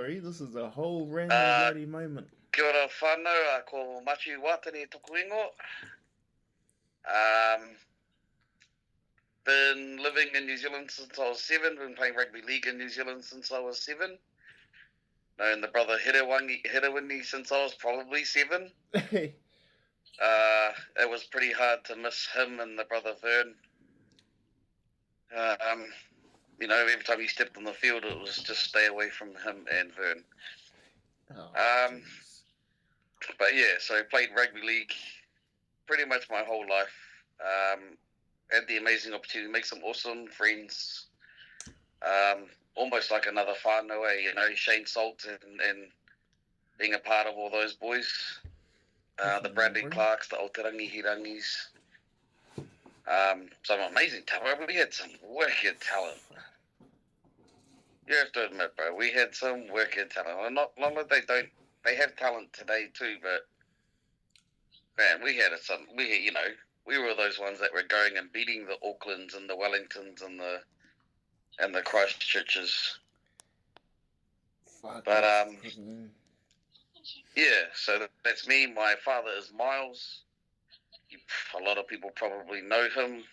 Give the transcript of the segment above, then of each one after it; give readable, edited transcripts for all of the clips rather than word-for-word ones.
sorry. This is a whole random Uh, bloody moment. Kia ora whānau, ko Matiu Watene toku ingo. Um, been living in New Zealand since I was 7. Been playing rugby league in New Zealand since I was 7. Known the brother Hirawini since I was probably 7. It was pretty hard to miss him and the brother Vern. Um, every time he stepped on the field, it was just stay away from him and Vern. Oh, But yeah, so I played rugby league pretty much my whole life. Had the amazing opportunity to make some awesome friends. Almost like another whānau, Shane Salt and being a part of all those boys. The Bradley Clarks, the Aotearangi Hirangis. Some amazing talent. We had some wicked talent. You have to admit, bro, we had some wicked talent. Well, not that they have talent today too, but man, we had some. We were those ones that were going and beating the Aucklands and the Wellingtons and the Christchurches. But yeah, so that's me. My father is Miles. A lot of people probably know him.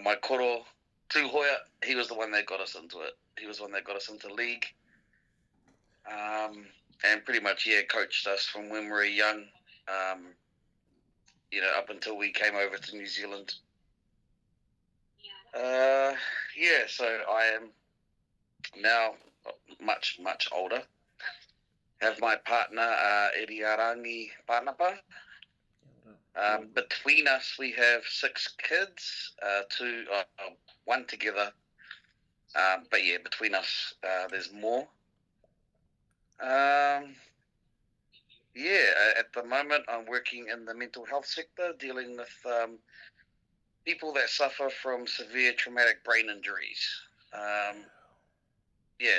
My koro, Tuhoia, he was the one that got us into it. He was the one that got us into league. And pretty much, coached us from when we were young, up until we came over to New Zealand. So I am now much, much older. Have my partner, Iriarangi Panapa. Between us, we have 6 kids, one together. But yeah, between us, there's more. At the moment, I'm working in the mental health sector, dealing with people that suffer from severe traumatic brain injuries.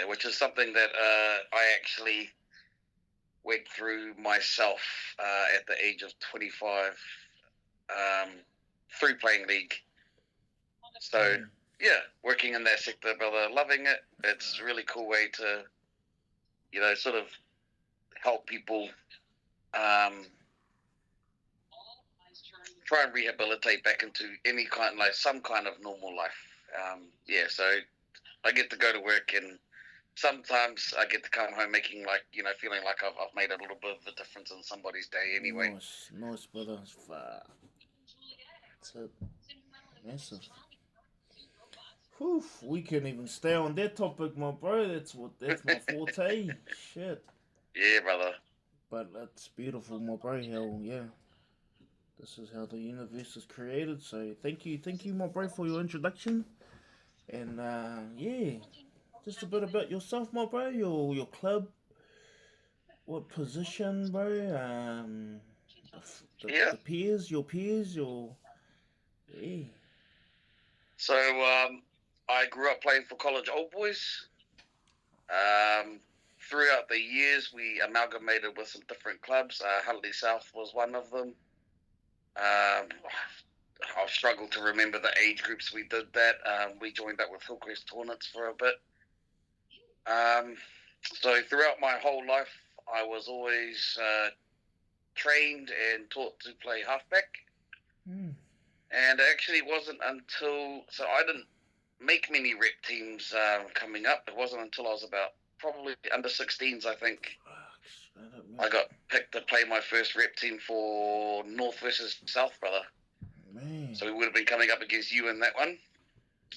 Which is something that I actually went through myself at the age of 25 through playing league. So, working in that sector, brother, loving it. It's a really cool way to, sort of help people try and rehabilitate back into some kind of normal life. So I get to go to work, and sometimes I get to come home making feeling like I've made a little bit of a difference in somebody's day anyway. Nice, brother. That's it. Massive. Whew, we can't even stay on that topic, my bro. That's my forte. Shit. Yeah, brother. But that's beautiful, my bro. This is how the universe is created. So thank you, my bro, for your introduction. And just a bit about yourself, my bro. Your club. What position, bro? The peers, your peers, yeah. So I grew up playing for College Old Boys. Throughout the years, we amalgamated with some different clubs. Huntly South was one of them. I've struggled to remember the age groups we did that. We joined up with Hillcrest Hornets for a bit. So throughout my whole life, I was always trained and taught to play halfback. And it actually wasn't until... So I didn't make many rep teams coming up. It wasn't until I was about probably under 16s, I think. I got picked to play my first rep team for North versus South, brother. Man. So we would have been coming up against you in that one.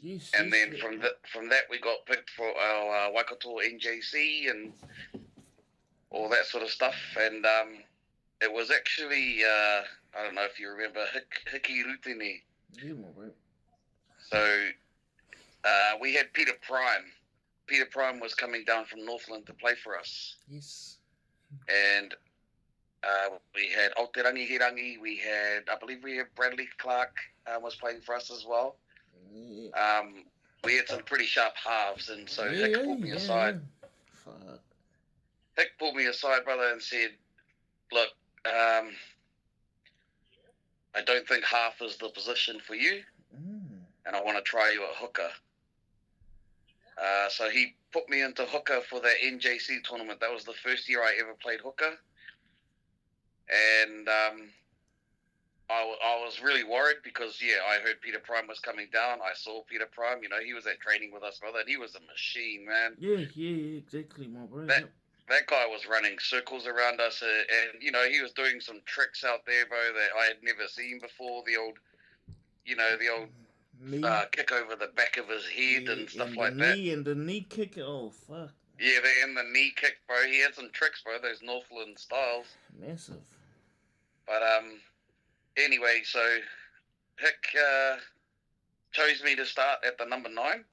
Yes, and then from that we got picked for our Waikato NJC and all that sort of stuff. And it was actually, I don't know if you remember, Hiki Rutini. Yeah, right. So we had Peter Prime. Peter Prime was coming down from Northland to play for us. Yes. And we had Aotearangi Hirangi. I believe we had Bradley Clark was playing for us as well. Yeah. We had some pretty sharp halves, and so Hick pulled me aside. Fuck. Hick pulled me aside, brother, and said, "Look, I don't think half is the position for you, and I want to try you at hooker." So he put me into hooker for that NJC tournament. That was the first year I ever played hooker. And I was really worried because, I heard Peter Prime was coming down. I saw Peter Prime. He was at training with us, brother, and he was a machine, man. Yeah, exactly, my bro. That guy was running circles around us, and, he was doing some tricks out there, bro, that I had never seen before. The old kick over the back of his head and stuff like that. And the knee kick, oh, fuck. Yeah, and the knee kick, bro. He had some tricks, bro, those Northland styles. Massive. But, anyway, so Hick chose me to start at the number 9.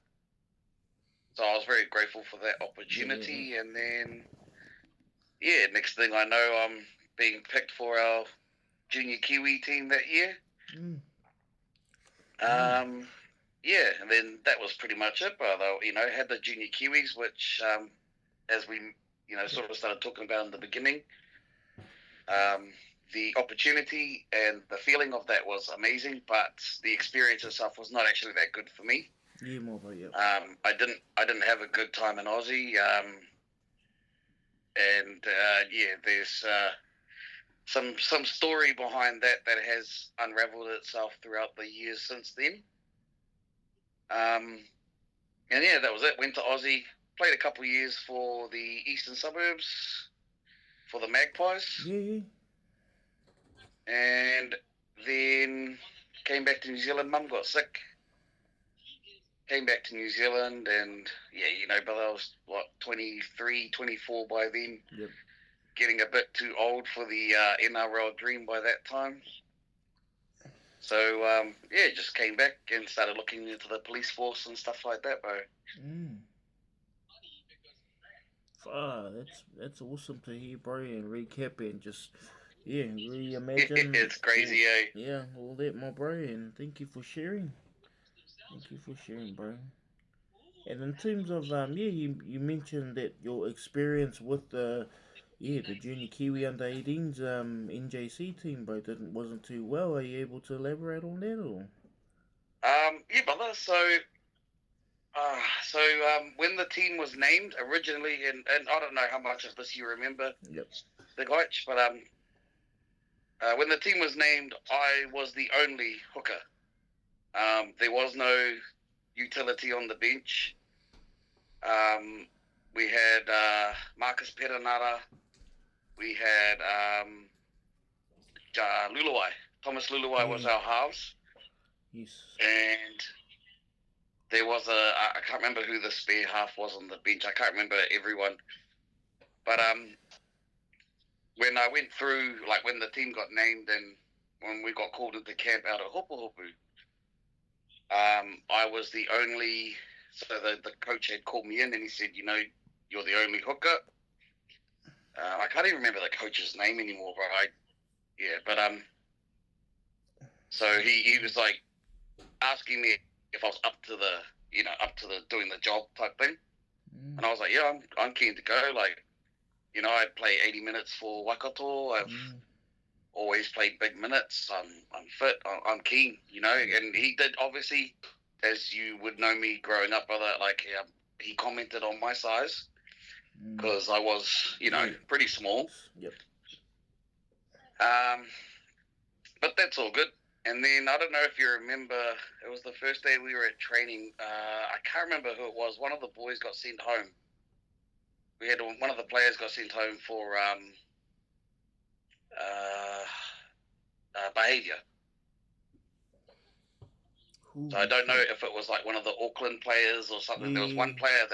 So I was very grateful for that opportunity. Yeah. And then, next thing I know, I'm being picked for our junior Kiwi team that year. And then that was pretty much it. But, had the junior Kiwis, which, as we, sort of started talking about in the beginning, the opportunity and the feeling of that was amazing, but the experience itself was not actually that good for me. Yeah, more about you. I didn't have a good time in Aussie. There's some story behind that has unraveled itself throughout the years since then. That was it. Went to Aussie, played a couple of years for the Eastern Suburbs, for the Magpies. Yeah. And then came back to New Zealand. Mum got sick. Came back to New Zealand, and brother, I was 23, 24 by then. Yep. Getting a bit too old for the NRL dream by that time. So just came back and started looking into the police force and stuff like that, bro. That's awesome to hear, bro, and recap and just reimagine. It's crazy, eh? Yeah, all that, my bro, and thank you for sharing. Bro. And in terms of you mentioned that your experience with the junior Kiwi under 18s NJC team, bro, wasn't too well. Are you able to elaborate on that or? Yeah, brother. So when the team was named originally, and I don't know how much of this you remember, the coach, but when the team was named, I was the only hooker. There was no utility on the bench. We had Marcus Perenara. We had Luluai. Thomas Luluai was our halves. Yes. And there was I can't remember who the spare half was on the bench. I can't remember everyone. But when I went through, like when the team got named and when we got called into camp out at Hopu Hopu, I was the only, so the coach had called me in and he said, you're the only hooker. I can't even remember the coach's name anymore, but so he was like asking me if I was up to the doing the job type thing. And I was like, yeah, I'm keen to go. Like, I play 80 minutes for Waikato. I've always played big minutes. I'm fit. I'm keen, And he did, obviously, as you would know me growing up, brother. Like he commented on my size because I was, pretty small. Yep. But that's all good. And then I don't know if you remember, it was the first day we were at training. I can't remember who it was. One of the boys got sent home. We had one of the players got sent home for behaviour. So I don't know if it was like one of the Auckland players or something. There was one player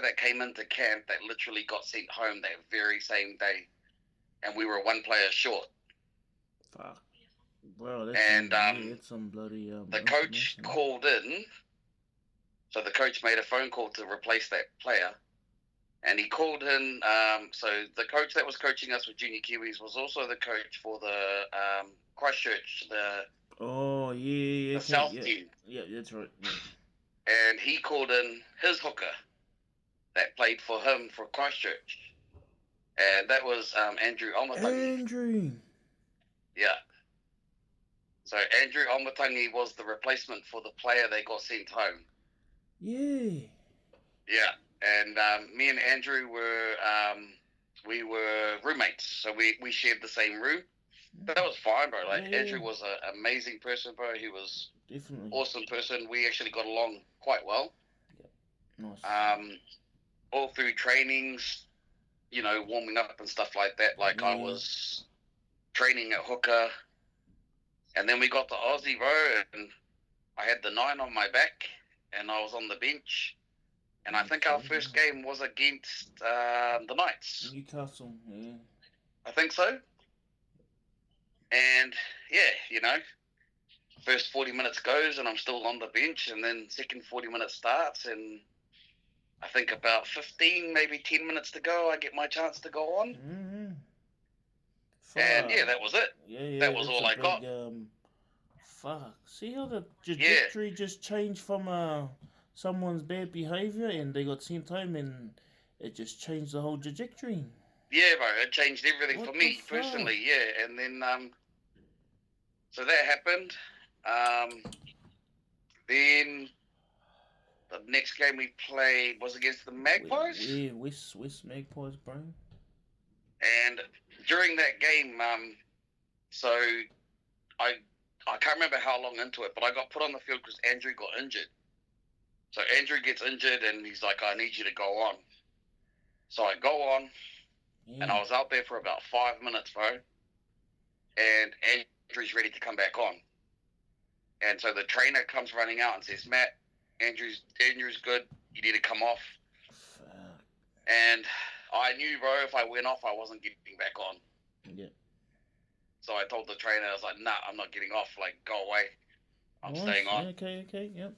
that came into camp that literally got sent home that very same day, and we were one player short. Fuck. Bro, that's some bloody. The coach called in, so the coach made a phone call to replace that player, and he called in. So the coach that was coaching us with Junior Kiwis was also the coach for the Christchurch, the South team. Yeah, that's right. Yeah. And he called in his hooker that played for him for Christchurch, and that was Andrew Omatangi. Andrew. Yeah. So Andrew Omatangi was the replacement for the player that got sent home. Yeah. Yeah, and me and Andrew were we were roommates, so we shared the same room. But that was fine, bro. Like Yeah, yeah. Andrew was an amazing person, bro. He was Definitely. awesome person. We actually got along quite well. Yep. Nice. All through trainings, warming up and stuff like that. Like I Yeah. was training at hooker, and then we got to Aussie, bro, and I had the 9 on my back, and I was on the bench. And I think our Okay, first yeah. game was against the Knights. Newcastle, yeah. I think so. And yeah, first 40 minutes goes and I'm still on the bench, and then second 40 minutes starts, and I think about 15, maybe 10 minutes to go, I get my chance to go on. Mm-hmm. And yeah, Fuck. that was it. Yeah, That yeah, was that's all a I big, got. fuck. See how the Yeah, trajectory just changed from, someone's bad behavior and they got sent home and it just changed the whole trajectory. yeah, bro. It changed everything for What the me fuck? personally. Yeah, and then so that happened. Then the next game we played was against the Magpies. West Magpies, bro. And during that game, so I I can't remember how long into it, but I got put on the field because Andrew got injured. So Andrew gets injured, and he's like, "I need you to go on." So I go on, and Yeah. I was out there for about 5 minutes, bro. And Andrew's ready to come back on. And so the trainer comes running out and says, "Matt, Andrew's good. You need to come off." Fuck. And I knew, bro, if I went off, I wasn't getting back on. Yeah. So I told the trainer, I was like, "Nah, I'm not getting off. Like, go away. I'm Nice. staying Yeah, on." okay, okay, yep.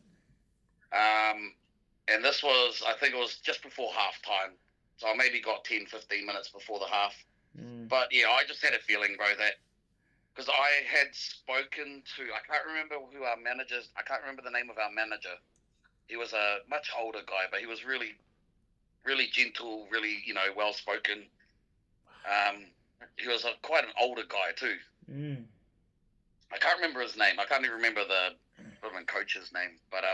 And this was, I think it was just before half time. So I maybe got 10, 15 minutes before the half. Mm. But yeah, I just had a feeling, bro, that because I had spoken to, I can't remember who our managers, I can't remember the name of our manager. He was a much older guy, but he was really, really gentle, really, well spoken. He was quite an older guy too. Mm. I can't remember his name. I can't even remember the coach's name. But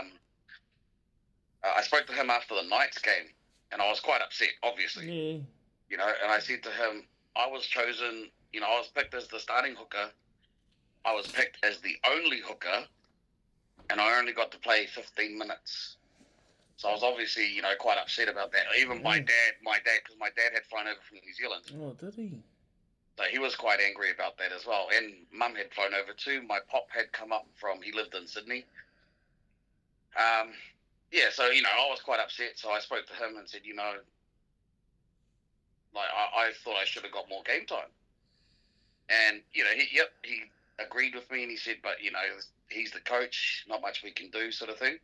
I spoke to him after the Knights game, and I was quite upset, obviously. Yeah. And I said to him, I was chosen, I was picked as the starting hooker. I was picked as the only hooker, and I only got to play 15 minutes. So I was obviously, quite upset about that. Even my dad, because my dad had flown over from New Zealand. Oh, did he? So he was quite angry about that as well. And Mum had flown over too. My pop had come up he lived in Sydney. Yeah, so, I was quite upset. So I spoke to him and said, like, I thought I should have got more game time. And, he agreed with me, and he said, but, he's the coach, not much we can do, sort of thing.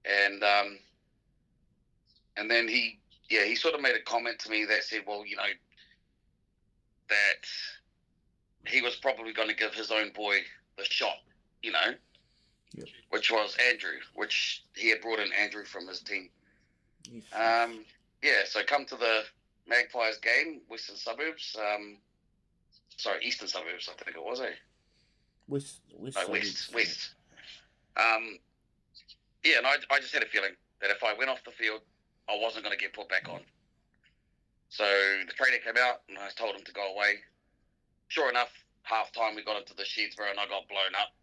And then he sort of made a comment to me that said, well, that he was probably going to give his own boy the shot, Yep. which was Andrew, which he had brought in Andrew from his team. Yes. Yeah, so come to the Magpies game, Western Suburbs. Eastern Suburbs, I think it was, eh? West. West. Yeah, and I just had a feeling that if I went off the field, I wasn't going to get put back on. So the trainer came out, and I told him to go away. Sure enough, half time we got into the sheds, bro, and I got blown up.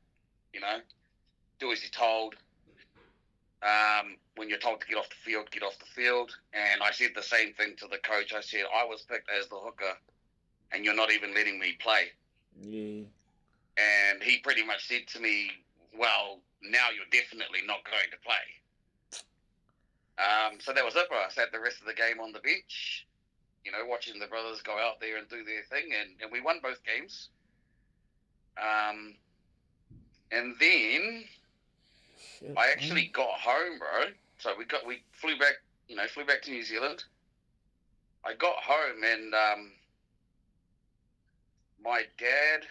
Do as you're told. When you're told to get off the field, get off the field. And I said the same thing to the coach. I said, I was picked as the hooker, and you're not even letting me play. Yeah. And he pretty much said to me, well, now you're definitely not going to play. So that was it, bro. I sat the rest of the game on the bench, watching the brothers go out there and do their thing, and we won both games. And then I actually got home, bro. So we flew back to New Zealand. I got home, and my dad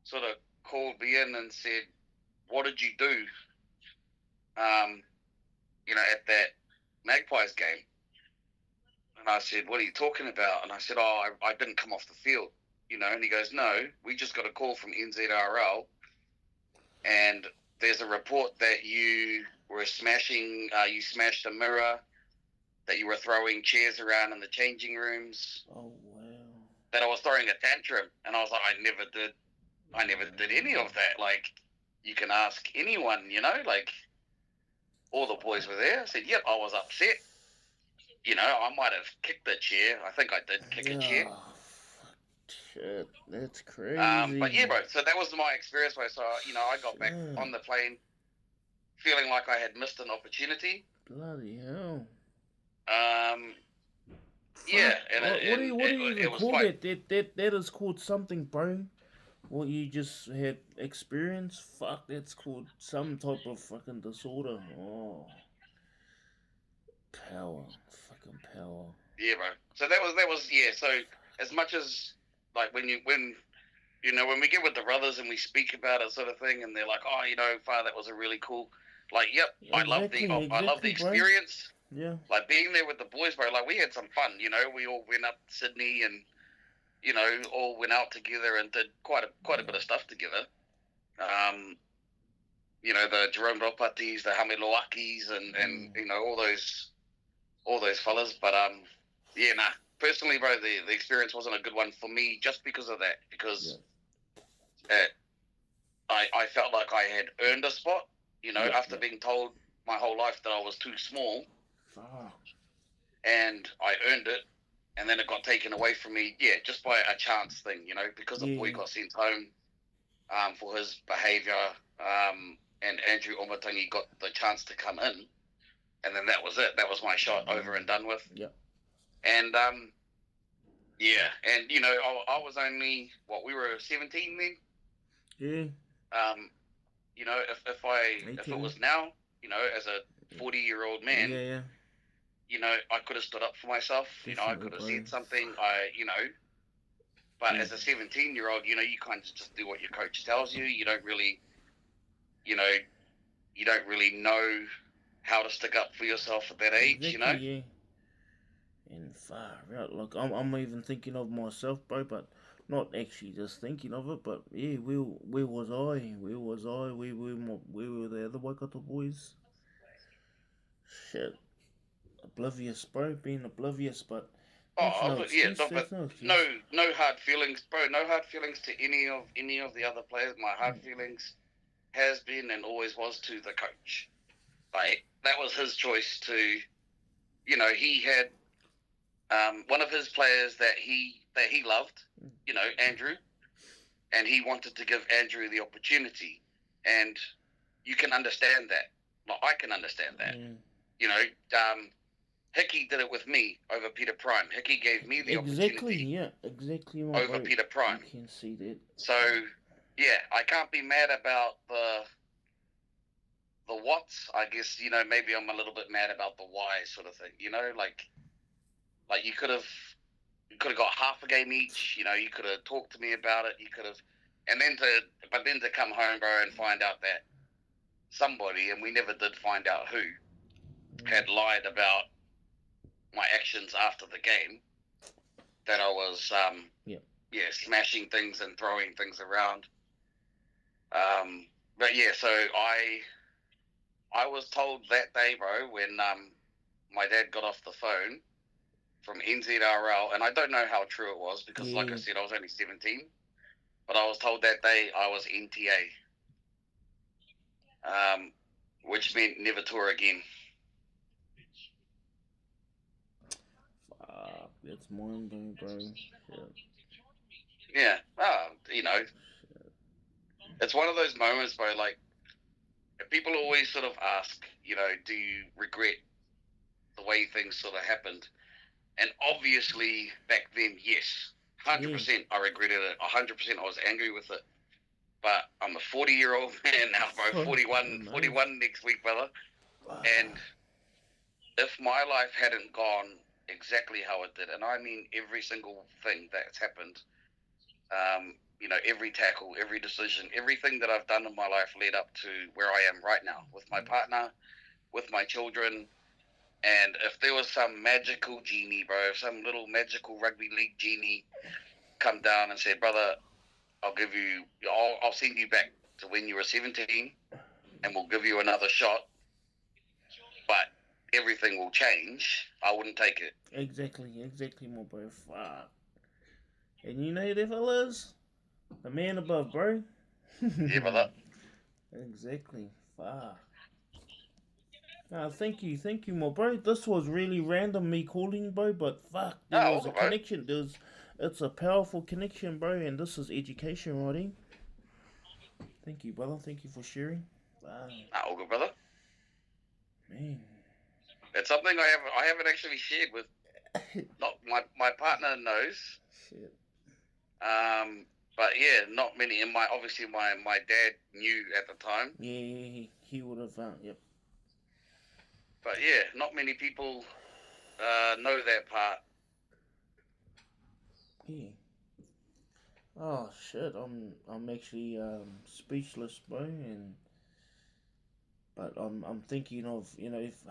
sort of called me in and said, what did you do, at that Magpies game? And I said, what are you talking about? And I said, I didn't come off the field, and he goes, no, we just got a call from NZRL, and there's a report that you were smashing, you smashed a mirror, that you were throwing chairs around in the changing rooms. Oh, wow. That I was throwing a tantrum, and I was like, I never did any of that. Like, you can ask anyone, like, all the boys were there. I said, yep, I was upset. I might have kicked the chair. I think I did kick a chair. Shit, that's crazy. But yeah, bro, so that was my experience, bro. So, I got back on the plane feeling like I had missed an opportunity. Bloody hell. Yeah, and what do you even call it? That is called something, bro. What you just had experienced? Fuck, that's called some type of fucking disorder. Oh, power, fucking power. Yeah, bro. So that was yeah. So as much as like when we get with the brothers and we speak about it, sort of thing, and they're like, oh, Father, that was a really cool. Like, yep, I love the experience. Bro. Yeah. Like being there with the boys, bro. Like we had some fun. We all went up to Sydney and all went out together and did quite a bit of stuff together. The Jerome Ropatis, the Hameloakis, and all those fellas. But yeah, nah. Personally, bro, the experience wasn't a good one for me just because of that. Because I felt like I had earned a spot. After being told my whole life that I was too small. And I earned it. And then it got taken away from me, just by a chance thing, because the boy got sent home for his behaviour, and Andrew Omatangi got the chance to come in, and then that was it. That was my shot, over and done with. Yeah. And, and, I was only, we were 17 then? Yeah. If it was now, as a 40-year-old man... Yeah. I could have stood up for myself. Definitely, I could have said something. But as a 17-year-old, you kind of just do what your coach tells you. You don't really, you don't really know how to stick up for yourself at that age. Exactly, yeah. And far out. Look, I'm even thinking of myself, bro, but not actually just thinking of it. But yeah, where was I? Where was I? Where were the other Waikato boys? Shit. Oblivious, bro, being oblivious, but no hard feelings, bro. No hard feelings to any of the other players. My hard feelings has been and always was to the coach. Like that was his choice to, he had one of his players that he loved, Andrew, and he wanted to give Andrew the opportunity, and you can understand that. Like I can understand that. Hickey did it with me over Peter Prime. Hickey gave me the opportunity. Exactly. Over Peter Prime. You can see that. So, yeah, I can't be mad about the what's. I guess maybe I'm a little bit mad about the why sort of thing. Like you could have got half a game each. You could have talked to me about it. You could have, but then to come home, bro, and find out that somebody, and we never did find out who, had lied about my actions after the game, that I was smashing things and throwing things around. But yeah, so I was told that day, bro, when my dad got off the phone from NZRL, and I don't know how true it was because, like I said, I was only 17, but I was told that day I was NTA, which meant never tour again. It's mind-blowing, bro. Yeah, it's one of those moments, bro, like, people always sort of ask, do you regret the way things sort of happened? And obviously, back then, yes, 100% I regretted it, 100% I was angry with it. But I'm a 40-year-old man now, bro, 41 next week, brother. And if my life hadn't gone exactly how it did, and I mean every single thing that's happened, every tackle, every decision, everything that I've done in my life led up to where I am right now with my partner, with my children. And if there was some magical genie, bro, if some little magical rugby league genie come down and said, brother, I'll send you back to when you were 17, and we'll give you another shot, but everything will change, I wouldn't take it. Exactly, my bro. Fuck. And you know who the fella is? The man above, bro. Yeah, brother. Exactly. Fuck. Thank you, my bro. This was really random, me calling, bro, but fuck, there was a connection. It's a powerful connection, bro, and this is education, right? Thank you, brother. Thank you for sharing. All good, brother. Man. It's something I haven't actually shared with. Not my partner knows. Shit. But yeah, not many. And obviously my dad knew at the time. Yeah, he would have. Yep. But yeah, not many people know that part. Yeah. Oh shit! I'm actually speechless, bro. But I'm thinking of, if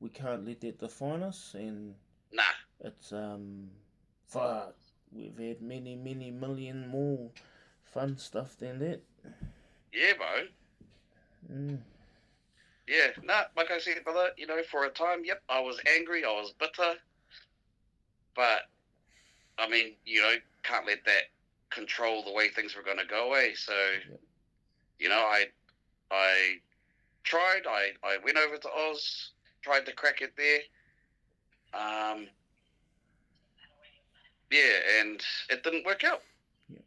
we can't let that define us, and Nah. It's fuck. We've had many million more fun stuff than that. Yeah, bro. Yeah, nah, like I said, brother, for a time, yep, I was angry, I was bitter, but I mean, can't let that control the way things were going to go away. So, I tried. I went over to Oz, tried to crack it there. Yeah, and it didn't work out. Yeah.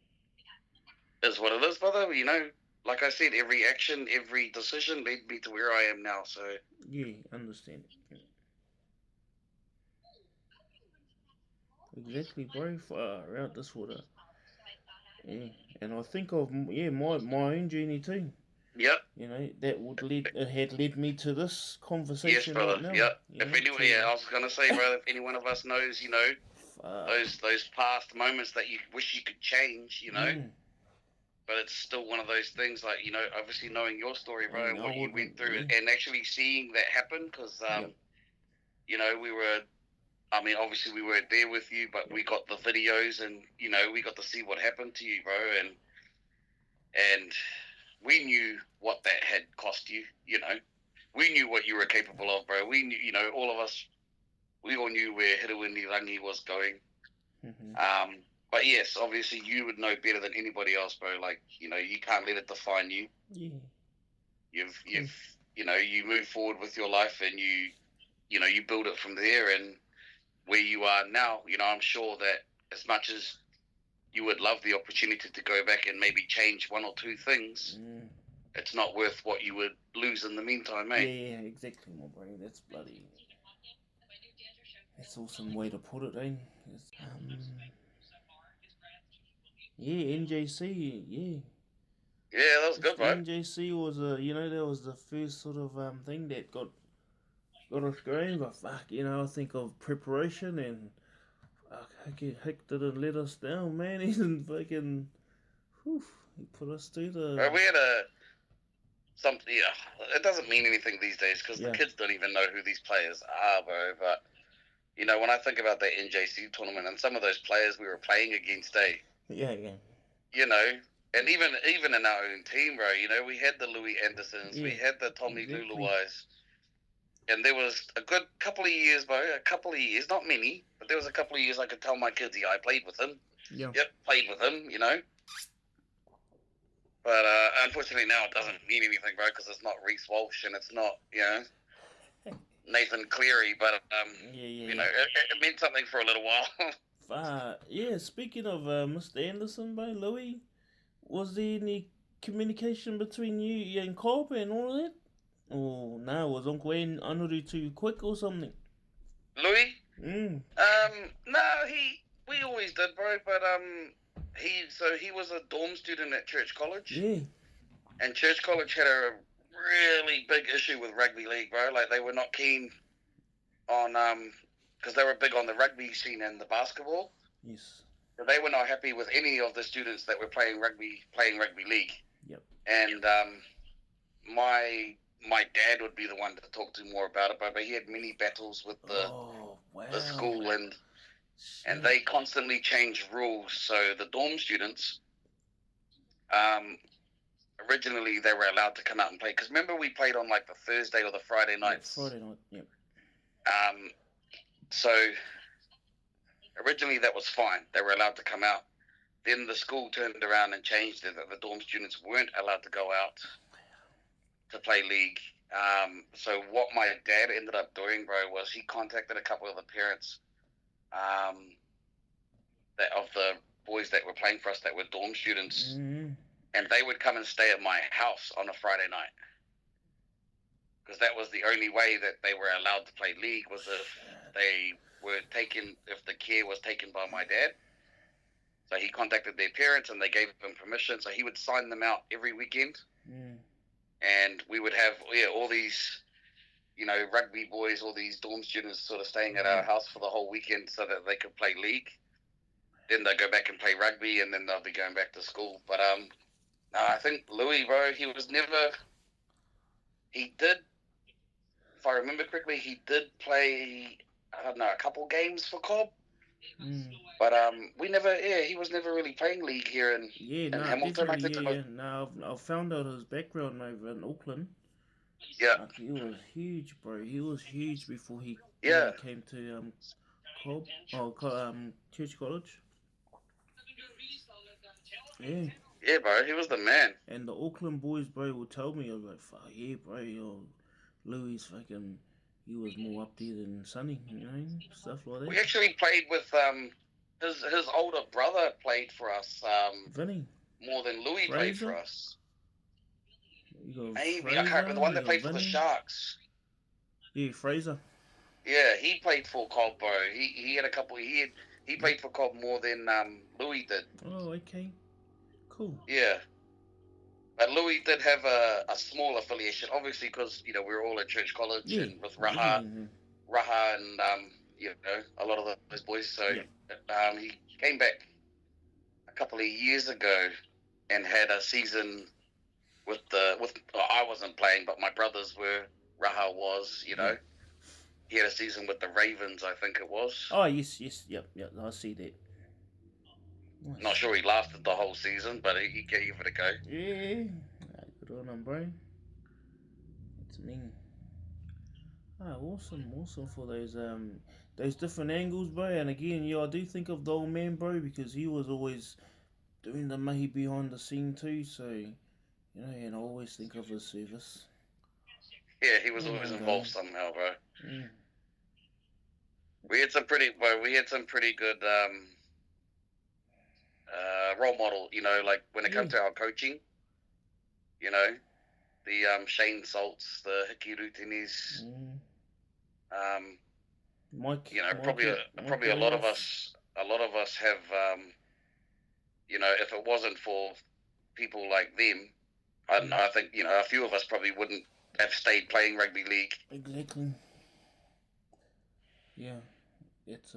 Is what it is, brother. Like I said, every action, every decision led me to where I am now. So yeah, understand it. Exactly, bro. Far out this water. Yeah, and I think of my own journey too. Yep. It had led me to this conversation. Yes, brother. Right now. Yep. If anyone, I was gonna say, brother, if any one of us knows, those past moments that you wish you could change, but it's still one of those things, like, obviously knowing your story, bro, and what you went through, and actually seeing that happen, because we were. I mean, obviously we weren't there with you, but we got the videos, and we got to see what happened to you, bro, and we knew what that had cost you. We knew what you were capable of, bro. We knew, all of us, we all knew where Rangi was going. Mm-hmm. But yes, obviously you would know better than anybody else, bro. Like, you can't let it define you. Yeah. You've you move forward with your life, and you build it from there, and where you are now, I'm sure that as much as you would love the opportunity to go back and maybe change one or two things, it's not worth what you would lose in the meantime, mate. Yeah, exactly, my brain. That's bloody. That's awesome way to put it, eh? Yeah, NJC, yeah. Yeah, that was good, bro. NJC was that was the first sort of thing that got us going. But fuck, I think of preparation, and fuck, Hick didn't let us down, man. He didn't fucking, he put us through the. Bro, we had something. Yeah, it doesn't mean anything these days, because the kids don't even know who these players are, bro. But when I think about that NJC tournament and some of those players we were playing against, yeah. And even in our own team, bro, we had the Louis Andersons, we had the Tommy Luluais, and there was a good couple of years, bro, not many, but there was a couple of years I could tell my kids, I played with him. Yeah. Yep, played with him, But unfortunately now it doesn't mean anything, bro, because it's not Reese Walsh and it's not, Nathan Cleary, but it meant something for a little while. Yeah, speaking of Mr. Anderson, bro, Louis, was there any communication between you and Cobb and all of that? Or no, was Uncle Anuru too quick or something? Louis? No, we always did, bro, but he was a dorm student at Church College. Yeah. And Church College had a really big issue with rugby league, bro. Like, they were not keen on because they were big on the rugby scene and the basketball. Yes. So they were not happy with any of the students that were playing rugby league. Yep. And my dad would be the one to talk to more about it, but he had many battles with the school, and they constantly changed rules. So the dorm students, originally they were allowed to come out and play. Because remember we played on like the Thursday or the Friday nights. Yeah, Friday night. Yep. So originally that was fine. They were allowed to come out. Then the school turned around and changed it that the dorm students weren't allowed to go out to play league. So what my dad ended up doing, bro, was he contacted a couple of the parents that of the boys that were playing for us that were dorm students, and they would come and stay at my house on a Friday night. Because that was the only way that they were allowed to play league, was if they were taken, if the care was taken by my dad. So he contacted their parents and they gave him permission. So he would sign them out every weekend. And we would have all these, rugby boys, all these dorm students sort of staying at our house for the whole weekend so that they could play league. Then they'll go back and play rugby, and then they'll be going back to school. But I think Louis, bro, he did, if I remember correctly, he did play, I don't know, a couple games for Cobb. But he was never really playing league here in Hamilton. I think I found out his background over in Auckland. Yeah. He was huge, bro. He was huge before he came to Cobb, Church College. Yeah. Yeah, bro, he was the man. And the Auckland boys, bro, will tell me, I was like, fuck yeah, bro, Louis fucking, he was more up there than Sonny, stuff like that. We actually played with his older brother played for us. Vinny. More than Louis Fraser? Played for us. Maybe Fraser, I can't remember the one that played for the Sharks. Yeah, Fraser. Yeah, he played for Cobb, bro. He had a couple. He played for Cobb more than Louis did. Oh, okay, cool. Yeah, but Louis did have a small affiliation, obviously, because we're all at Church College and with Raha and a lot of those boys. So he came back a couple of years ago and had a season with I wasn't playing, but my brothers were. Raha was, he had a season with the Ravens, I think it was. Oh yes, yep, I see that. Nice. Not sure he lasted the whole season, but he gave it a go. Yeah, good on him, bro. It's me. Awesome for those different angles, bro. And again, I do think of the old man, bro, because he was always doing the Mihi behind the scene too. So, and I always think of his service. Yeah, he was always involved somehow, bro. We had some pretty good role model, like when it comes to our coaching, the Shane Salts, the Hiki Rutenis, Mike, probably a lot of us have, if it wasn't for people like them, I think, a few of us probably wouldn't have stayed playing rugby league. Exactly. Yeah, it's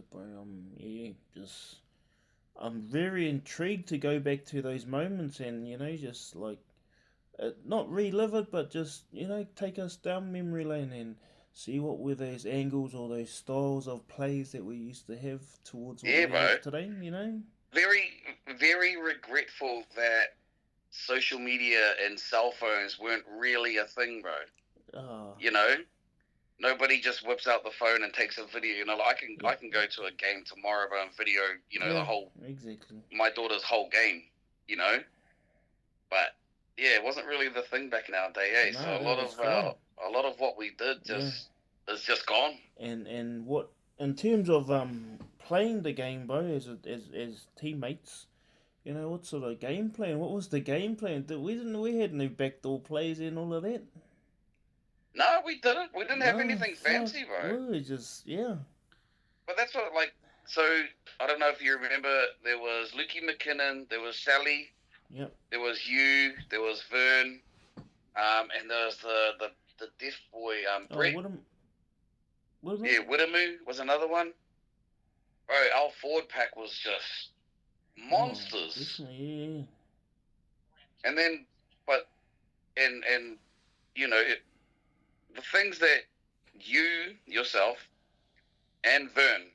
I'm very intrigued to go back to those moments and just like not relive it, but just take us down memory lane and see what were those angles or those styles of plays that we used to have towards what we have today. Very, very regretful that social media and cell phones weren't really a thing, bro. Nobody just whips out the phone and takes a video. I can go to a game tomorrow, bro, and video, the whole my daughter's whole game, But yeah, it wasn't really the thing back in our day, No, so a lot of what we did is just gone. And what in terms of playing the game, bro, as teammates. What sort of game plan? What was the game plan? We had no backdoor plays and all of that. No, we didn't. We didn't have anything fancy, bro. We just, But that's what, so, I don't know if you remember, there was Lukey McKinnon, there was Sally, yep. There was you, there was Vern, and there was the deaf boy, Brett. Whittamoo was another one. Bro, our forward pack was just monsters. Yeah. And then, the things that you, yourself, and Vern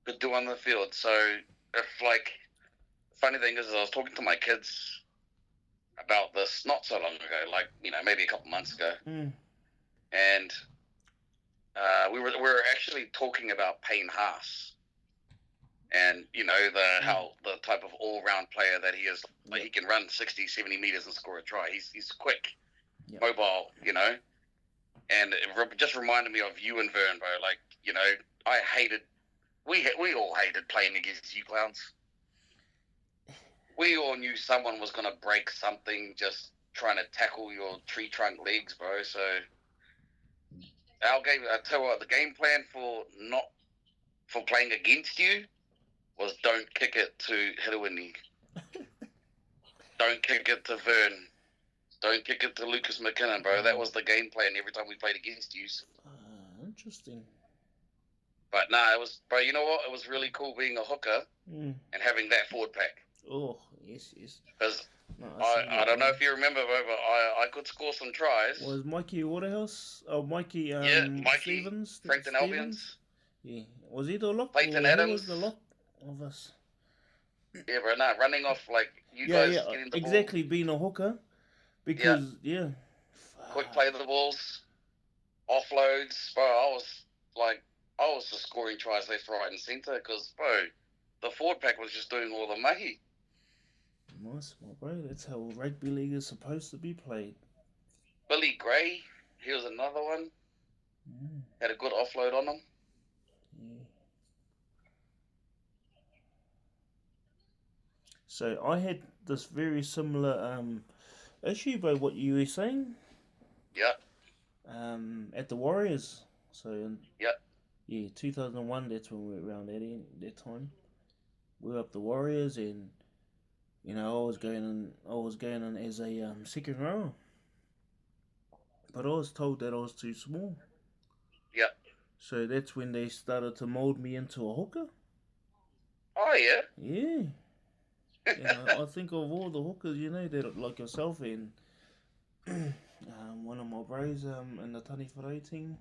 could do on the field. So, funny thing is, I was talking to my kids about this not so long ago, like, maybe a couple months ago. Mm. And we were actually talking about Payne Haas. And, how the type of all-round player that he is. Like, he can run 60, 70 meters and score a try. He's quick, mobile, And it just reminded me of you and Vern, bro. Like, I hated... We all hated playing against you clowns. We all knew someone was going to break something just trying to tackle your tree trunk legs, bro. So, I tell you what, the game plan for playing against you was don't kick it to Hiruini. Don't kick it to Vern. Don't kick it to Lucas McKinnon, bro. That was the game plan every time we played against you. Interesting. But nah, it was, bro, you know what? It was really cool being a hooker and having that forward pack. Oh, yes. Because I don't know if you remember, bro, but I could score some tries. Was Mikey Waterhouse? Oh, Mikey Mikey Stevens? Frankton Albions? Yeah. Was he the lock? Clayton Adams? Who was the lock of us? Yeah, bro, nah, running off like you guys getting the exactly, ball. being a hooker. Because, quick play the balls, offloads, bro. I was just scoring tries left, right, and centre because, bro, the forward pack was just doing all the mahi. Nice, my bro. That's how rugby league is supposed to be played. Billy Gray, he was another one. Had a good offload on him. Yeah. So I had this very similar issue by what you were saying. Yeah. At the Warriors. So yeah, 2001. That's when we were around that time. We were up the Warriors, and I was going in as a second rower. But I was told that I was too small. Yeah. So that's when they started to mold me into a hooker. Oh yeah. Yeah. I think of all the hookers, that like yourself and one of my bros in the Tani Whare team,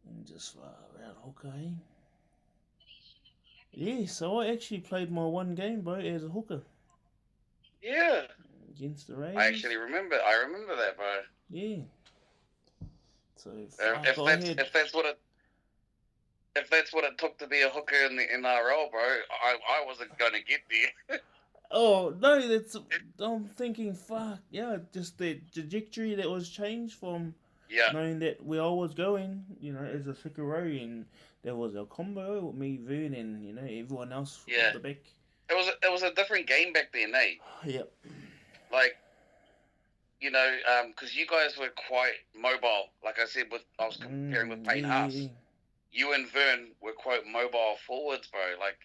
and just around hooker, eh? Yeah, so I actually played my one game, bro, as a hooker. Yeah. Against the Raiders. I actually remember. I remember that, bro. Yeah. So if that's what it took to be a hooker in the NRL, bro, I wasn't gonna get there. Oh no, I'm thinking, fuck yeah, just the trajectory that was changed from knowing that where I was going, as a Sikarori, and there was a combo with me, Vern, and everyone else at the back. It was a different game back then, eh? Yep. Like, because you guys were quite mobile. Like I said, I was comparing with Payne Haas. Yeah. You and Vern were quite mobile forwards, bro. Like,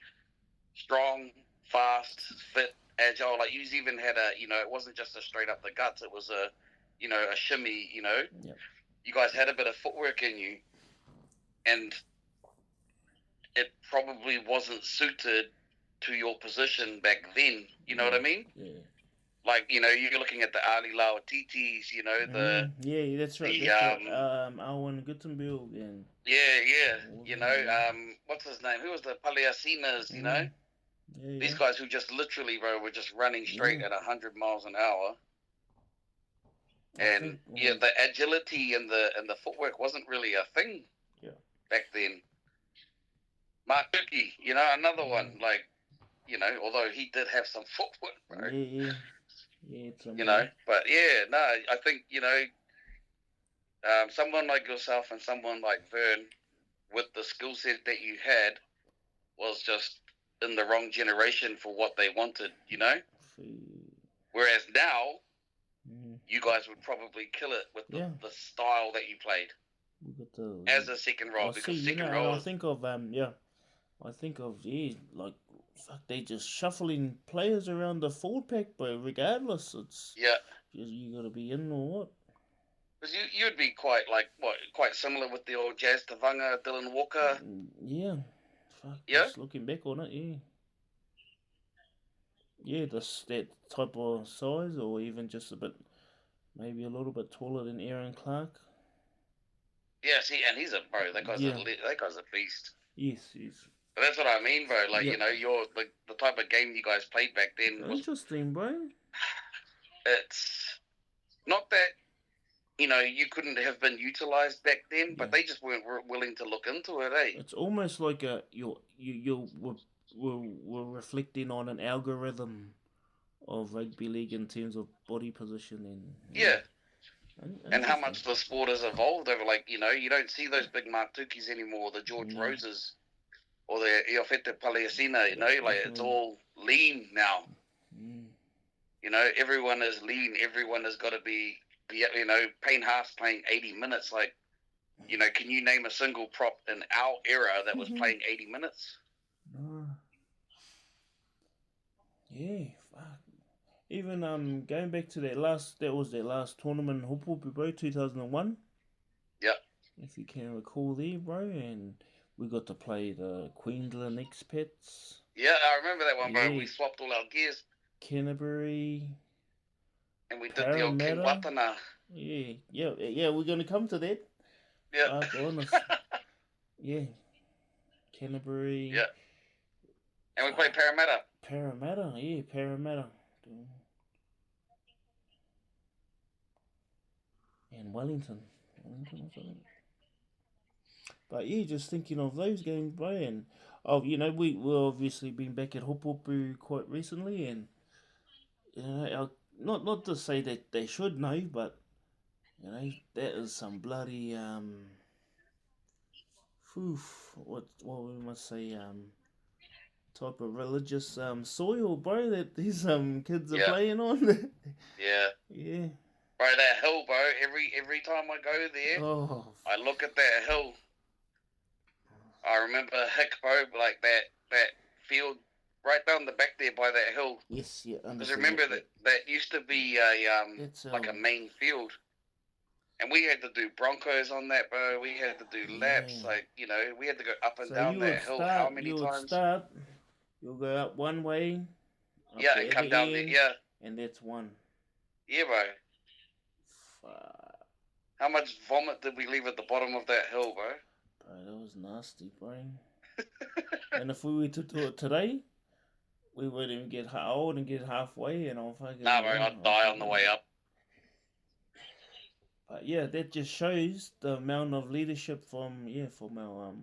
strong, fast, fit, agile. Like, you even had it wasn't just a straight up the guts. It was a shimmy, Yep. You guys had a bit of footwork in you. And it probably wasn't suited to your position back then. You know what I mean? Yeah. Like, you're looking at the Ali Lauatitis, yeah, that's right. Alwyn Gutenberg and... Yeah. What's his name? Who was the Paliasinas, Yeah, These guys who just literally, bro, were just running straight at 100 miles an hour. And, the agility and the footwork wasn't really a thing back then. Matuki, another one, like, although he did have some footwork, bro. Yeah. But I think, someone like yourself and someone like Vern, with the skill set that you had, was just in the wrong generation for what they wanted, Whereas now, you guys would probably kill it with the style that you played as a second row, because second row. I think of like, fuck, they just shuffling players around the forward pack, but regardless, it's you gotta be in or what. Because you'd be quite similar with the old Jazz Tavanga, Dylan Walker. Yeah. Fuck, just looking back on it, yeah, that type of size, or even just maybe a little bit taller than Aaron Clark. Yeah, see, and he's that guy's a beast. Yes. But that's what I mean, bro. Like, you're the type of game you guys played back then. Interesting, bro. it's not that, you know, you couldn't have been utilised back then, but they just weren't willing to look into it, eh? It's almost like you were reflecting on an algorithm of rugby league in terms of body position and how much the sport has evolved over, like, you know, you don't see those big Matukis anymore, the George Roses or the Iofete Paleacina, you know, like it's all lean now. You know, everyone is lean. Everyone has got to be, you know, Payne Haas playing 80 minutes. Like, you know, can you name a single prop in our era that was playing 80 minutes? No. Yeah, fuck. Even going back to that was their last tournament in Hopopu, bro, 2001. Yep. If you can recall there, bro, and we got to play the Queensland Expats. Yeah, I remember that one, bro. We swapped all our gears. Canterbury. And we did the old King Watene. Yeah, we're going to come to that. Yeah. Fuck, honest. Yeah. Canterbury. Yeah. And we played Parramatta. Parramatta. And Wellington or something. But yeah, just thinking of those games, bro, and you know, we've obviously been back at Hopopu quite recently, and you know, not to say that they should know, but you know, that is some bloody what we must say type of religious soil, bro, that these kids are playing on. Yeah. Bro, that hill, bro. Every time I go there, I look at that hill. I remember Hick, bro, like that field right down the back there by that hill. Yes, yeah. Because remember that used to be like a main field. And we had to do Broncos on that, bro. We had to do laps. Like, you know, we had to go up and down that hill how many times? You'll go up one way. Yeah, and come down there, yeah. And that's one. Yeah, bro. Fuck. How much vomit did we leave at the bottom of that hill, bro? Bro, that was nasty, bro. And if we were to do it today, we wouldn't even get halfway, and I'll fucking... Nah, bro, I'd die on the way up. But yeah, that just shows the amount of leadership from our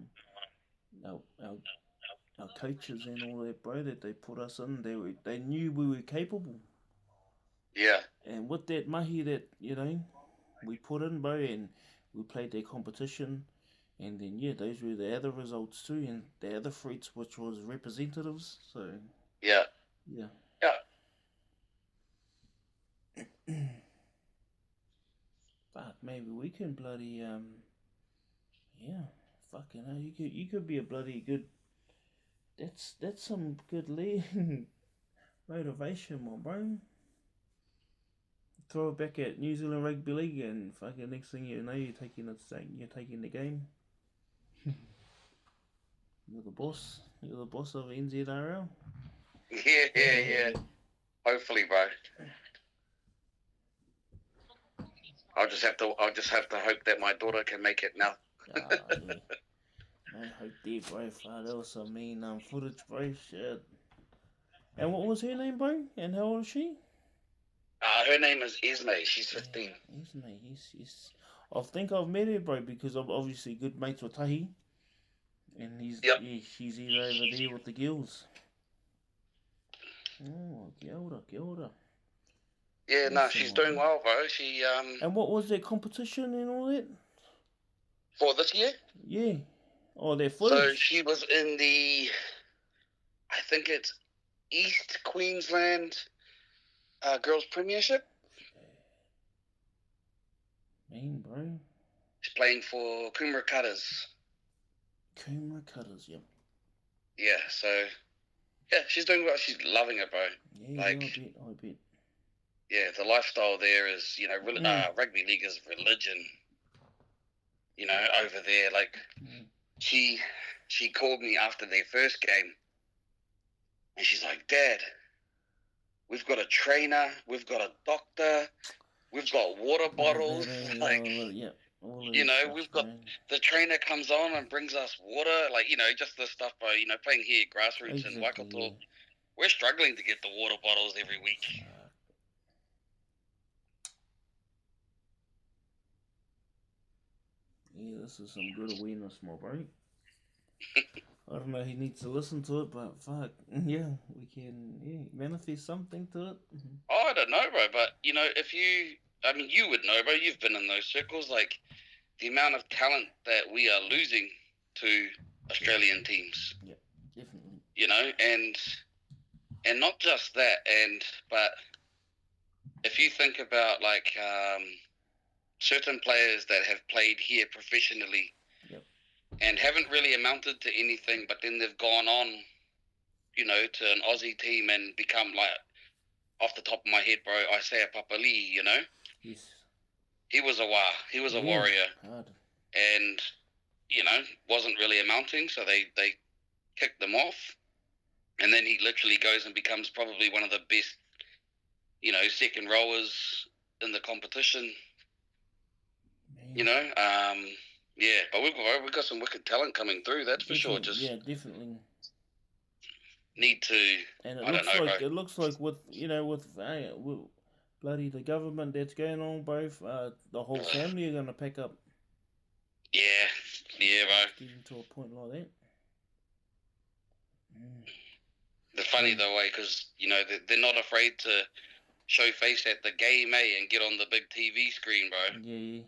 coaches and all that, bro, that they put us in. They knew we were capable. Yeah. And with that mahi that, you know, we put in, bro, and we played their competition, and then yeah, those were the other results too, and the other fruits, which was representatives. So yeah. Fuck, maybe we can bloody fucking hell, you could be a bloody good. That's some good motivation, my bro. Throw it back at New Zealand Rugby League, and fucking next thing you know, you're taking the game. You're the boss. You're the boss of NZRL. Yeah. Hopefully, bro. I'll just have to hope that my daughter can make it now. Yeah. I hope they, bro. That was some mean footage, bro. Shit. And what was her name, bro? And how old is she? Her name is Esme. She's 15. Esme, yes. I think I've met her, bro, because I'm obviously good mates with Tahi. And she's either over there with the girls. Oh, kia ora. Yeah, no, she's doing well, bro. She And what was their competition and all that? For this year? Yeah. Oh, their footage. So she was in the, I think it's East Queensland Girls Premiership. Mean, bro. She's playing for Coomera Cutters. Yep. Yeah, so yeah, she's doing well. She's loving it, bro. Yeah, I bet. Yeah, the lifestyle there is, you know, rugby league is religion. You know, over there, like she called me after their first game, and she's like, "Dad, we've got a trainer, we've got a doctor, we've got water bottles, you know, we've got the trainer comes on and brings us water, like, you know, just the stuff, you know, playing here at grassroots in Waikato. We're struggling to get the water bottles every week. Yeah, this is some good awareness, my bro. I don't know, he needs to listen to it, but fuck, yeah, we can manifest something to it. Oh, I don't know, bro, but if I mean, you would know, bro. You've been in those circles, like the amount of talent that we are losing to Australian teams. Yeah, definitely. And not just that, but if you think about like certain players that have played here professionally, yep, and haven't really amounted to anything, but then they've gone on, to an Aussie team and become like, off the top of my head, bro, Isaiah Papali'i, Yes. He was a warrior. Hard. And, wasn't really amounting, so they kicked them off. And then he literally goes and becomes probably one of the best, second rowers in the competition. Man. Yeah, but we've got some wicked talent coming through, that's for sure. Yeah, definitely. Need to. And it looks like with bloody the government that's going on, both the whole family are gonna pack up. Yeah, bro. Getting to a point like that. The funny though, way, because they're not afraid to show face at the game, and get on the big TV screen, bro. Yeah.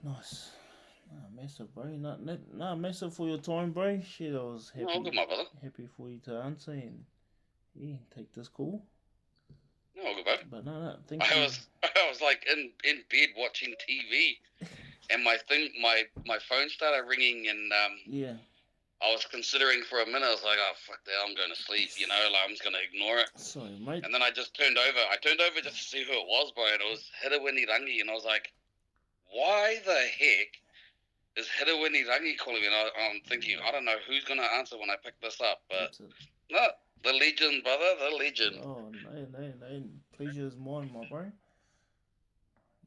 Nice. Massive, bro. Not massive for your time, bro. Shit, I was happy. Oh, good, my brother. Happy for you to answer and take this call. No, good, bro. But no, I was like in bed watching TV, and my phone started ringing, and yeah. I was considering for a minute. I was like, oh fuck that, I'm going to sleep. Like I'm just going to ignore it. Sorry, mate. And then I just turned over. I turned over just to see who it was, bro. And it was Rangi, and I was like, why the heck is Rangi calling me? And I'm thinking, I don't know who's going to answer when I pick this up. But no, the legend, brother, the legend. Oh, no. Pleasure is mine, my bro.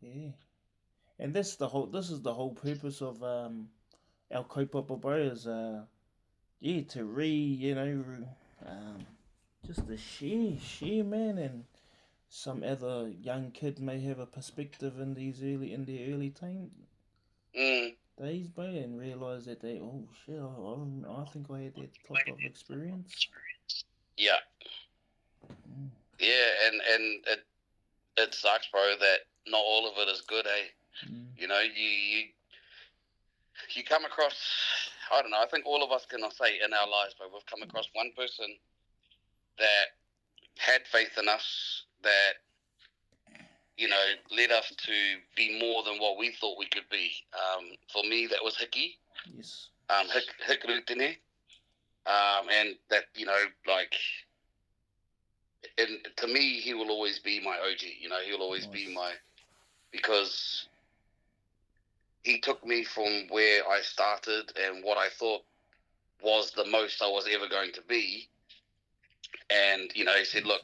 Yeah. And this is the whole purpose of our kaupapa, bro, is to just to share, man, and some other young kid may have a perspective in their early days, bro, and realise that I think I had that type of experience. Yeah. Yeah, and it sucks, bro, that not all of it is good, You come across, I don't know, I think all of us can say in our lives, but we've come across one person that had faith in us, that, led us to be more than what we thought we could be. For me, that was Hiki. Yes. Hiki Watene. And that, and to me, he will always be my OG. He'll always be because he took me from where I started and what I thought was the most I was ever going to be. And, he said, look,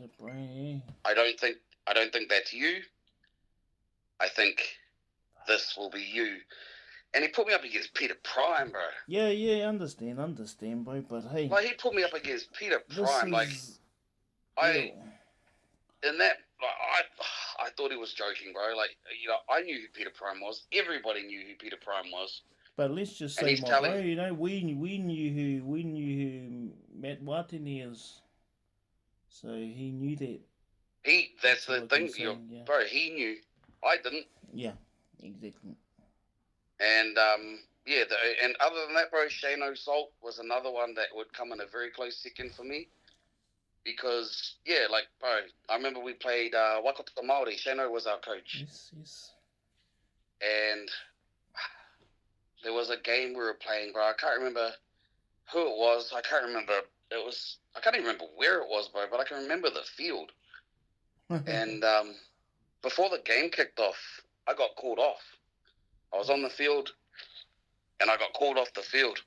I don't think that's you. I think this will be you. And he put me up against Peter Prime, bro. Yeah, understand, bro. But hey, like he put me up against Peter Prime. I thought he was joking, bro. Like, I knew who Peter Prime was. Everybody knew who Peter Prime was. But let's just say, my bro, we knew who Matiu Watene is. So he knew that. That's the thing, bro. He knew. I didn't. Yeah, exactly. And and other than that, bro, Shano Salt was another one that would come in a very close second for me. Because, bro, I remember we played Waikato Māori. Shano was our coach. Yes. And there was a game we were playing, bro. I can't remember who it was. I can't even remember where it was, bro, but I can remember the field. And before the game kicked off, I got called off. I was on the field, and I got called off the field.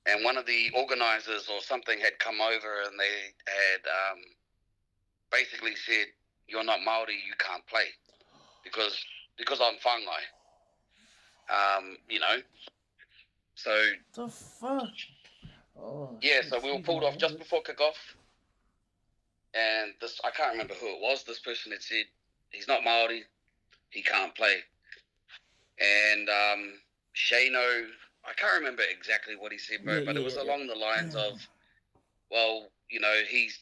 And one of the organisers or something had come over, and they had basically said, "You're not Māori, you can't play," because I'm whānau. So. The fuck. Oh. Yeah, so we were pulled off just before kick-off. And I can't remember who it was. This person had said, he's not Māori, he can't play. And Shano, I can't remember exactly what he said, bro, but it was along the lines of, well, you know, he's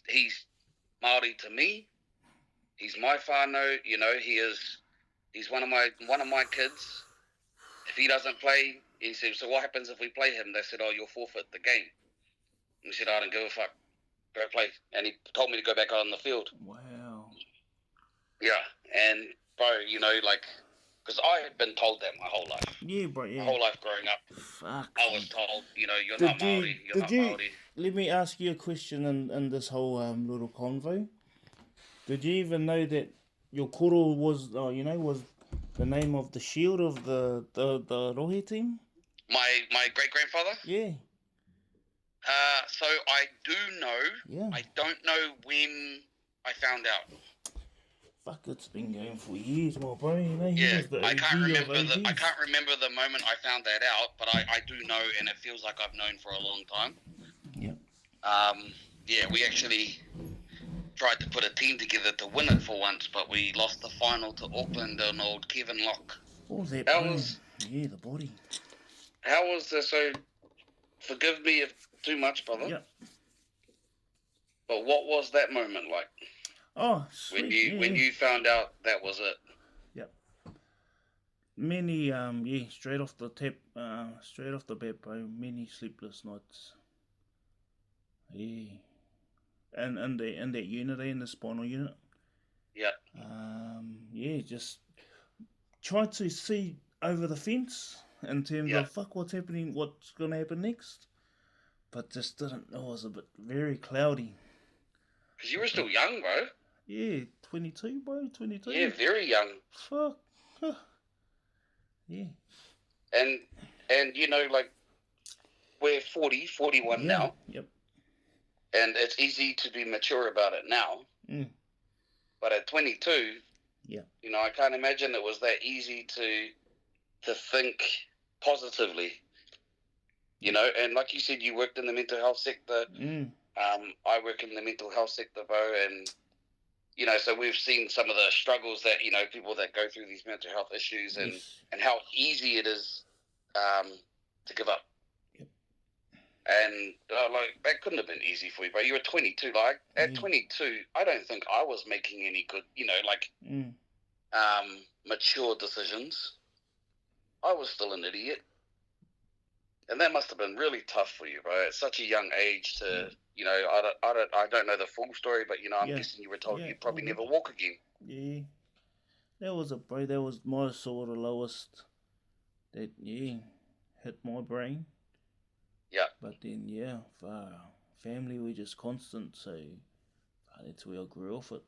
Māori to me. He's my whānau. You know, he's one of my kids. If he doesn't play, he said, so what happens if we play him? They said, oh, you'll forfeit the game. And he said, I don't give a fuck. Go play. And he told me to go back out on the field. Wow. Yeah, and bro, you know, like, because I had been told that my whole life. Yeah, bro, yeah. My whole life growing up. Fuck. I was told, you know, you're not Māori. You're not Māori. Let me ask you a question in this whole little convo. Did you even know that your koro was, was the name of the shield of the rohe team? My great-grandfather? Yeah. So I do know. Yeah. I don't know when I found out. Fuck, it's been going for years, my bro. You know, yeah, I can't remember the moment I found that out, but I do know, and it feels like I've known for a long time. Yep. Yeah, we actually tried to put a team together to win it for once, but we lost the final to Auckland and old Kevin Locke. What was that? Yeah, the body. How was this? So, forgive me if too much, brother. Yep. But what was that moment like? Oh, sweet. When you found out that was it. Yep. Many straight off the bat, bro. Many sleepless nights. Yeah. And in that unit, in the spinal unit. Yeah. Just try to see over the fence in terms of fuck what's happening, what's gonna happen next. But just didn't know. It was a bit very cloudy. Because you were still young, bro. Yeah, 22, bro, 22. Yeah, very young. Fuck. Yeah. And you know, like, we're 41 now. Yep. And it's easy to be mature about it now. Mm. But at 22, yeah, you know, I can't imagine it was that easy to think positively. You know, and like you said, you worked in the mental health sector. Mm. I work in the mental health sector, bro, and you know, so we've seen some of the struggles that, you know, people that go through these mental health issues and how easy it is to give up. Yep. And like, that couldn't have been easy for you, bro. You were 22. Like, at 22, I don't think I was making any good, you know, like, mature decisions. I was still an idiot. And that must have been really tough for you, bro. At such a young age to, you know, I don't know the full story, but, you know, I'm guessing you were told you'd probably never walk again. Yeah. That was my sort of lowest that, hit my brain. Yeah. But then, for our family, we're just constant, so that's where I grew off it.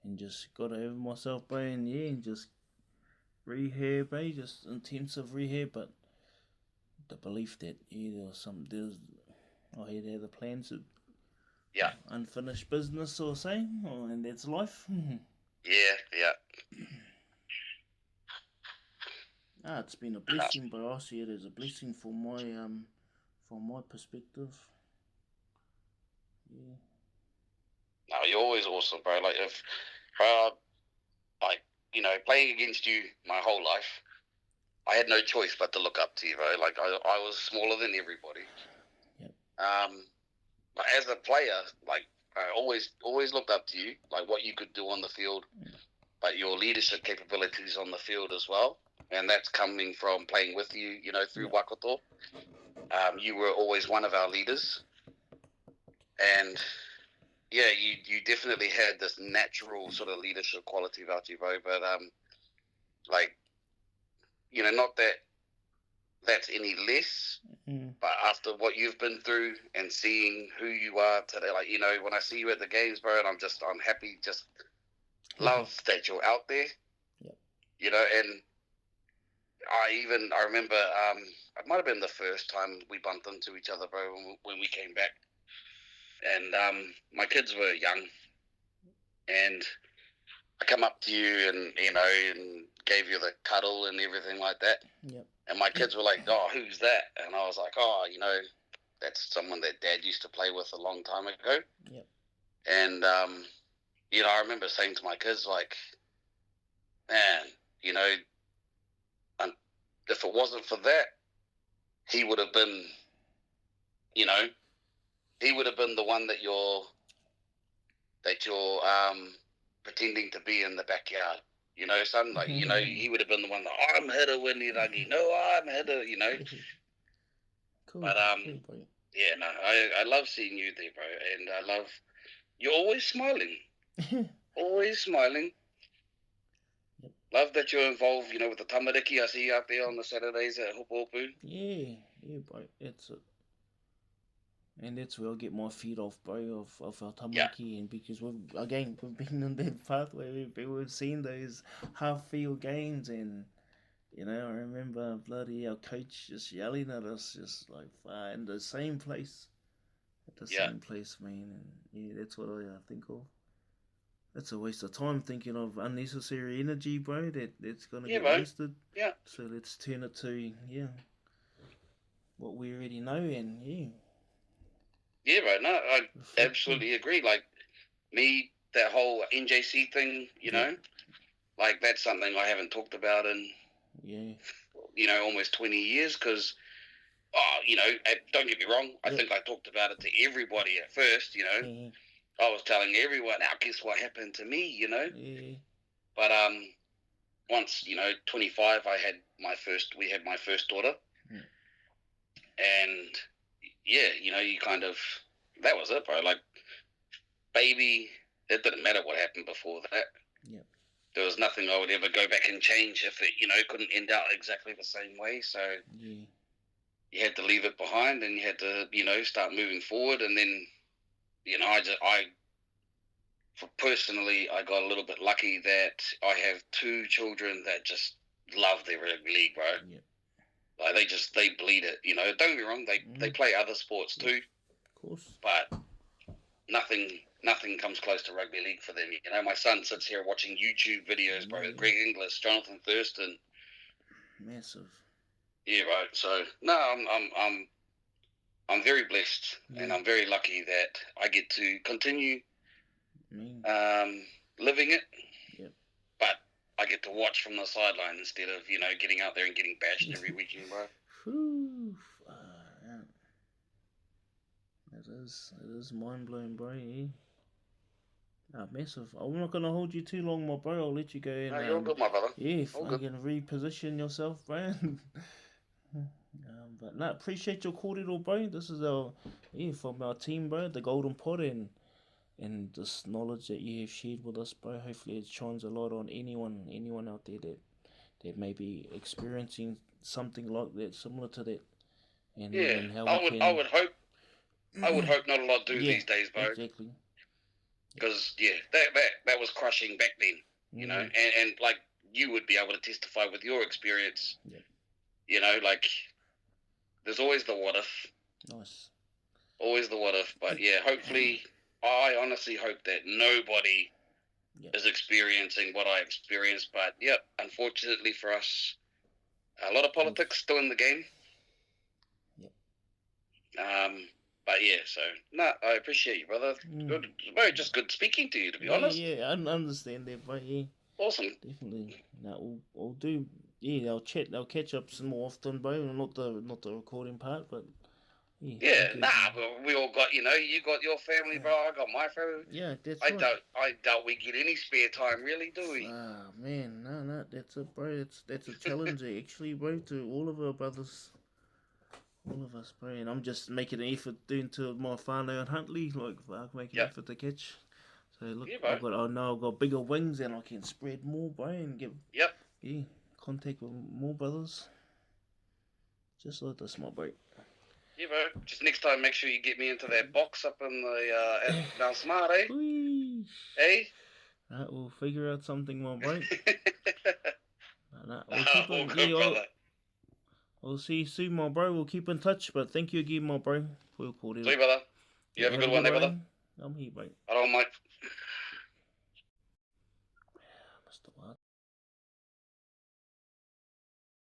And just got over myself, bro, and just rehab, bro, just intensive rehab, but the belief that I had other plans of unfinished business or something, and that's life. Yeah. It's been a blessing, but I see it as a blessing from my perspective. Yeah. No, you're always awesome, bro. Like, if you know, playing against you my whole life, I had no choice but to look up to you, bro. Like, I was smaller than everybody. Yep. But as a player, like, I always looked up to you, like what you could do on the field, but your leadership capabilities on the field as well. And that's coming from playing with you, you know, through Waikato. You were always one of our leaders. And, yeah, you definitely had this natural sort of leadership quality about you, bro. But, like, you know, not that that's any less, but after what you've been through and seeing who you are today, like, you know, when I see you at the games, bro, and I'm happy, just love that you're out there, you know, and I remember, it might have been the first time we bumped into each other, bro, when we came back, and my kids were young, and I come up to you and, you know, and gave you the cuddle and everything like that. Yep. And my kids were like, oh, who's that? And I was like, oh, you know, that's someone that Dad used to play with a long time ago. Yep. And, you know, I remember saying to my kids, like, man, you know, if it wasn't for that, he would have been, you know, he would have been the one that you're pretending to be in the backyard. You know, son, like, you know, he would have been the one that, I'm hitter Winnie Ruggy. No, I'm hitter, you know. Cool. But, cool, yeah, no, I love seeing you there, bro. And I love, you're always smiling. Always smiling. Yep. Love that you're involved, you know, with the tamariki. I see you out there on the Saturdays at Hopu Hopu. Yeah, bro. It's it. And that's where I'll get my feet off, bro, of our tamariki. And because we've been in that pathway, we've seen those half-field games, and you know, I remember bloody our coach just yelling at us, just like in the same place, at the same place, man. And yeah, that's what I think of. That's a waste of time thinking of unnecessary energy, bro. That's gonna get wasted. Yeah. So let's turn it to what we already know, and Yeah, bro. No, I absolutely agree. Like me, that whole NJC thing, you know, like that's something I haven't talked about in, you know, almost 20 years. Because, you know, don't get me wrong. I think I talked about it to everybody at first. You know, I was telling everyone, now guess what happened to me? You know, but once, you know, 25, we had my first daughter, and yeah, you know, you kind of, that was it, bro. Like, baby, it didn't matter what happened before that. Yep. There was nothing I would ever go back and change if it, you know, couldn't end out exactly the same way. So you had to leave it behind, and you had to, you know, start moving forward. And then, you know, personally, I got a little bit lucky that I have two children that just love their rugby league, bro. Yep. Like they bleed it, you know. Don't get me wrong, they play other sports too. Of course. But nothing comes close to rugby league for them. You know, my son sits here watching YouTube videos, bro. Greg Inglis, Jonathan Thurston. Massive. Yeah, bro. So no, I'm very blessed, and I'm very lucky that I get to continue living it. Yep. But I get to watch from the sideline instead of, you know, getting out there and getting bashed every weekend, bro. It is mind blowing, bro. Massive. I'm not gonna hold you too long, my bro. I'll let you go. And, no, you're good, my brother. Yeah, if I can reposition yourself, bro. But no, appreciate your kōrero, bro. This is our from our team, bro. The Golden Pot, and this knowledge that you have shared with us, bro. Hopefully, it shines a light on anyone out there that may be experiencing something like that, similar to that. And, and how I would hope. I would hope not a lot do these days, bro. Exactly. Because that was crushing back then, you know, and like you would be able to testify with your experience. Yeah. You know, like there's always the what if. Nice. Always the what if, but yeah, hopefully, I honestly hope that nobody is experiencing what I experienced. But yeah, unfortunately for us, a lot of politics still in the game. Yeah. But yeah, so no, I appreciate you, brother. Good, very just good speaking to you, to be honest. Yeah, I understand that, but yeah, awesome. Definitely. No, we'll do. Yeah, they'll catch up some more often, bro. Not the recording part, but yeah. But we all got, you know, you got your family, bro. I got my family. Yeah, that's right. I doubt we get any spare time, really, do we? Ah, man, no, that's it, bro. That's a challenge, actually, bro, to all of our brothers. All of us, bro, and I'm just making an effort doing to my whānau and Huntley, like making an effort to catch. So look, I know I've got bigger wings and I can spread more, bro, and get contact with more brothers. Just like this, my bro. Yeah, bro. Just next time, make sure you get me into that box up in the at Mount Smart, eh? Whee. Eh? Right, we'll figure out something, my bro. We'll keep all good, brother. I'll see you soon, my bro. We'll keep in touch, but thank you again, my bro, for your call. See you, brother. You have a good one, brother. I'm here, bro. I don't mind.